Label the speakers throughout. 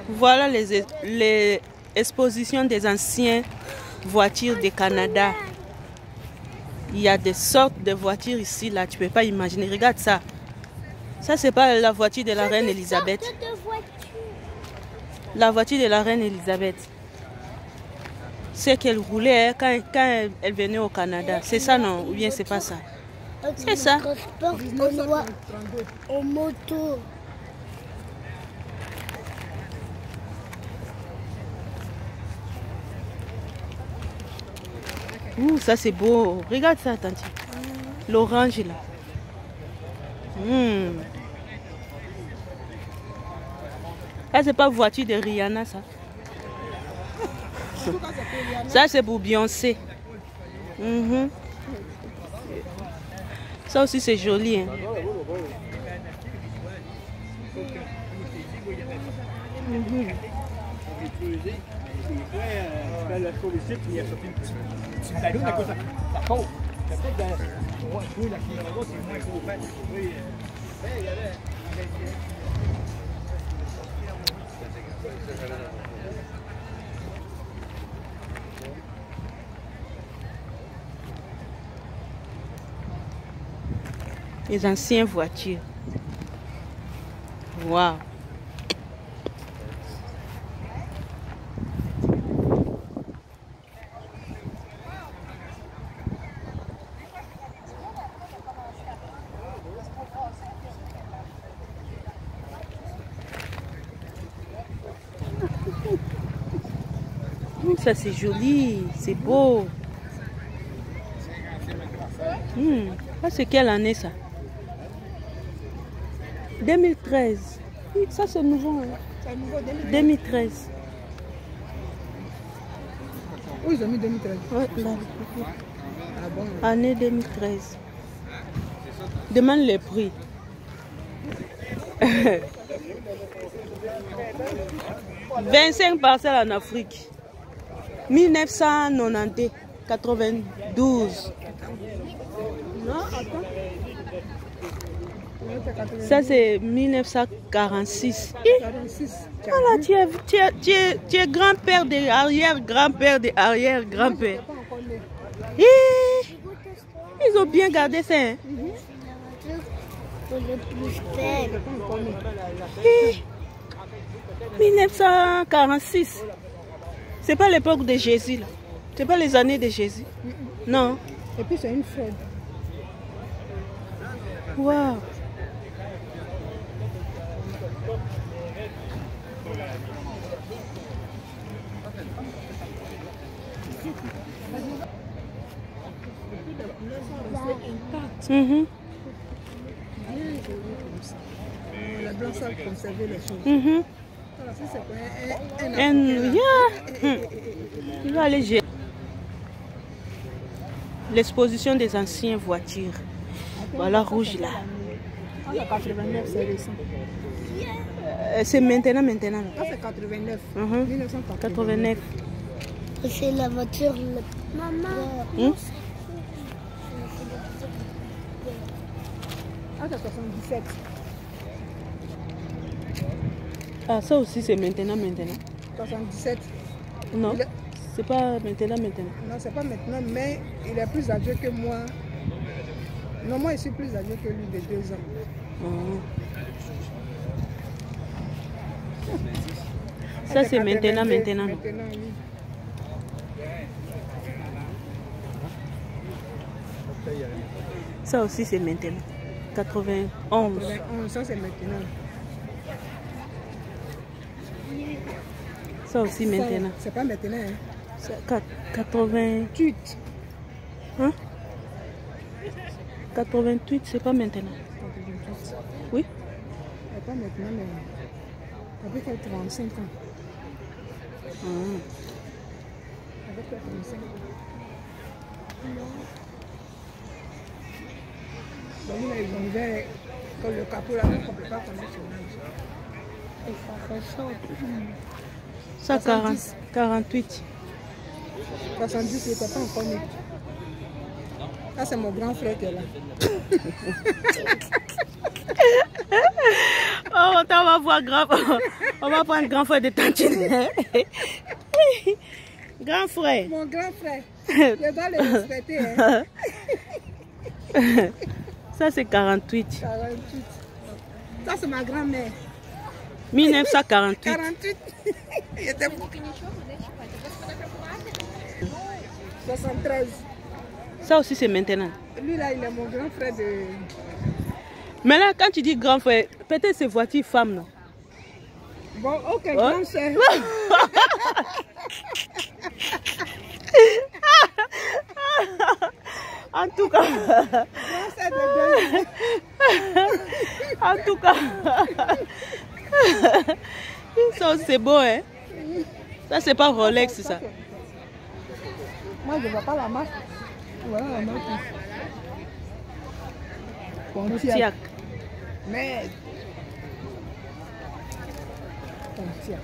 Speaker 1: Voilà les expositions des anciennes voitures du Canada. Il y a des sortes de voitures ici, là, tu peux pas imaginer. Regarde ça. Ça, c'est pas la voiture de la reine Elisabeth. La voiture de la reine Elisabeth. C'est qu'elle roulait quand elle venait au Canada. C'est ça, non? Ou bien c'est pas ça? C'est ça.
Speaker 2: En moto.
Speaker 1: Ouh, ça c'est beau. Regarde ça, tante. L'orange là. Ça c'est pas voiture de Rihanna, ça. Ça c'est pour Beyoncé. Ça aussi c'est joli. Hein. Les anciennes voitures. Waouh. Ça c'est joli, c'est beau. Ça c'est quelle année ça? 2013. Ça c'est nouveau. Hein? 2013.
Speaker 3: Oui, ils ont mis 2013.
Speaker 1: Ouais, là.
Speaker 3: Ah bon?
Speaker 1: Année 2013. Demande les prix. 25 parcelles en Afrique. 1990, 92.
Speaker 3: Non, attends.
Speaker 1: Ça c'est 1946.
Speaker 3: 46.
Speaker 1: Voilà, tu es grand-père de arrière-grand-père de arrière-grand-père. Ils ont bien gardé ça. Hein?
Speaker 2: Pour le plus faible.
Speaker 1: 1946. C'est pas l'époque de Jésus là. C'est pas les années de Jésus. Non.
Speaker 3: Et puis c'est une Ford.
Speaker 1: Waouh.
Speaker 3: La blanc ça conserver les choses. Voilà, ça c'est quoi?
Speaker 1: Il va aller gérer l'exposition des anciennes voitures. Voilà rouge là.
Speaker 3: 89, c'est récent.
Speaker 1: C'est maintenant.
Speaker 3: Ça c'est 89.
Speaker 1: 89.
Speaker 2: C'est la voiture. Maman.
Speaker 3: Ah, c'est 77.
Speaker 1: Ah, ça aussi c'est maintenant.
Speaker 3: 77.
Speaker 1: Non, c'est pas maintenant.
Speaker 3: Non, c'est pas maintenant, mais il est plus âgé que moi. Non, moi je suis plus âgé que lui de 2 ans.
Speaker 1: Ça c'est maintenant.
Speaker 3: Oui.
Speaker 1: Ça aussi c'est maintenant. 91.
Speaker 3: 91, ça c'est maintenant.
Speaker 1: Ça aussi maintenant.
Speaker 3: C'est pas maintenant. Hein.
Speaker 1: 88. Hein? 88, c'est pas maintenant.
Speaker 3: 88.
Speaker 1: Oui.
Speaker 3: C'est pas maintenant, mais avec 35 ans. Avec 35 ans. Donc là, ils ont ouvert comme le capot là, on ne peut pas connaître son âge.
Speaker 2: Et ça ressemble.
Speaker 1: Ça 48.
Speaker 3: 70, il n'était pas encore né. Ça, c'est mon grand frère qui est là.
Speaker 1: Oh, on va voir grave. On va prendre grand frère de Tantine. Grand frère.
Speaker 3: Mon grand frère. Je dois le respecter. Hein.
Speaker 1: Ça, c'est 48.
Speaker 3: 48. Ça, c'est ma grand-mère.
Speaker 1: 1948.
Speaker 3: 48. Il était 73.
Speaker 1: Ça aussi, c'est maintenant.
Speaker 3: Lui, là, il est mon grand frère de...
Speaker 1: Mais là, quand tu dis grand frère, peut-être c'est voiture femme, non?
Speaker 3: Bon, ok, grand frère.
Speaker 1: En tout cas... En tout cas... Ça, c'est beau, hein? Ça, c'est pas Rolex, ça.
Speaker 3: Moi, je ne vois pas la marque. Voilà la marque.
Speaker 1: Pontiac.
Speaker 3: Mais... Pontiac.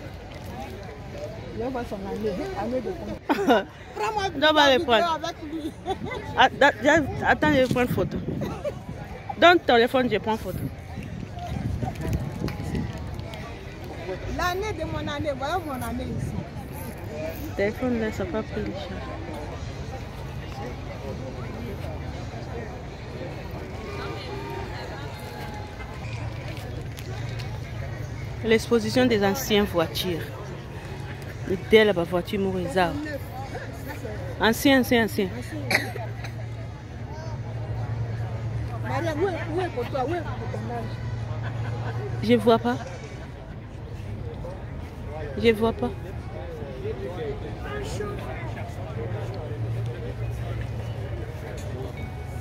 Speaker 3: Je vois son année de Pontiac. Prends-moi
Speaker 1: On va le prendre.
Speaker 3: avec lui.
Speaker 1: Attends, je vais prendre photo. Donne ton téléphone, je prends photo.
Speaker 3: L'année de mon année, voilà mon année ici.
Speaker 1: Le téléphone là, ça n'a pas pris le charge. L'exposition des anciennes voitures. Le tel la voiture Mourizard. Ancien.
Speaker 3: Maria, où est pour toi? Où est pour ton âge?
Speaker 1: Je vois pas. Je vois pas.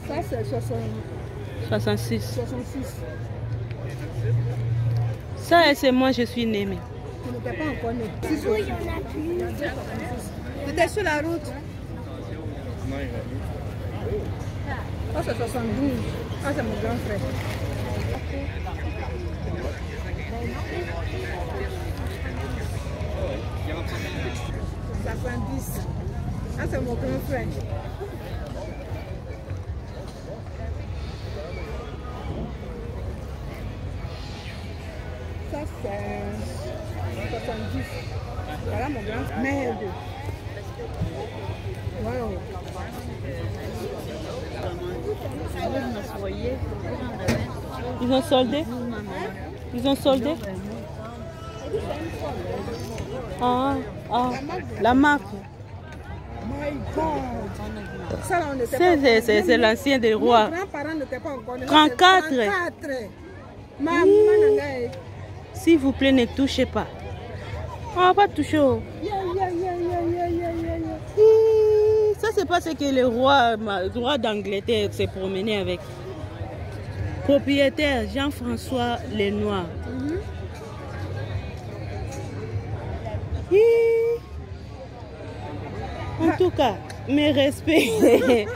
Speaker 3: Ça, c'est
Speaker 1: 66.
Speaker 3: 66.
Speaker 1: Ça, c'est moi, je suis née. Mais...
Speaker 3: Tu n'étais pas encore né. Oui, il y en a plus. Tu étais sur la route. Ça, c'est 72. Ça, c'est mon grand frère. Ça fait 10. Ça, c'est mon grand frère. Ça, c'est 70. Voilà mon grand frère. Merde. Wow.
Speaker 1: Ils ont soldé? Ils ont soldé? Ah, la marque.
Speaker 3: My God. Ça, là, on n'était pas
Speaker 1: C'est l'ancien des rois.
Speaker 3: Mes grands-parents n'étaient pas encore nés.
Speaker 1: 34.
Speaker 3: 34. Maman,
Speaker 1: S'il vous plaît, ne touchez pas. On va pas toucher. Ça, c'est pas ce que le roi d'Angleterre s'est promené avec. Propriétaire Jean-François Lenoir. En tout cas, mes respects.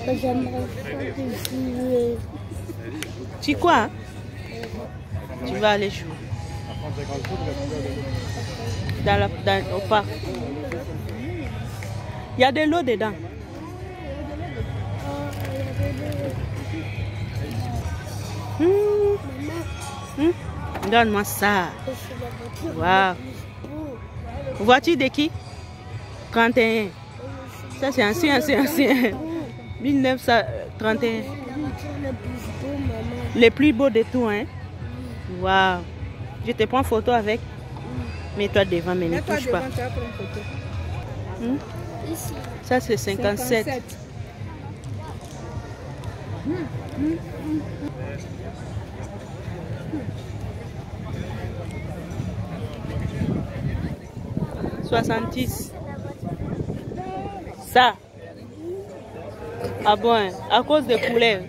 Speaker 2: J'aimerais jouer.
Speaker 1: Tu quoi? Tu vas aller jouer au parc. Il y a de l'eau dedans. Donne-moi ça. Waouh. Voiture de qui? 31. Ça c'est ancien. 1931. Les plus beaux de tout, hein? Waouh. Je te prends photo avec. Mets-toi devant, mais ne touche pas. Ça c'est 57. 70. Ça. Ah bon, à cause des couleurs.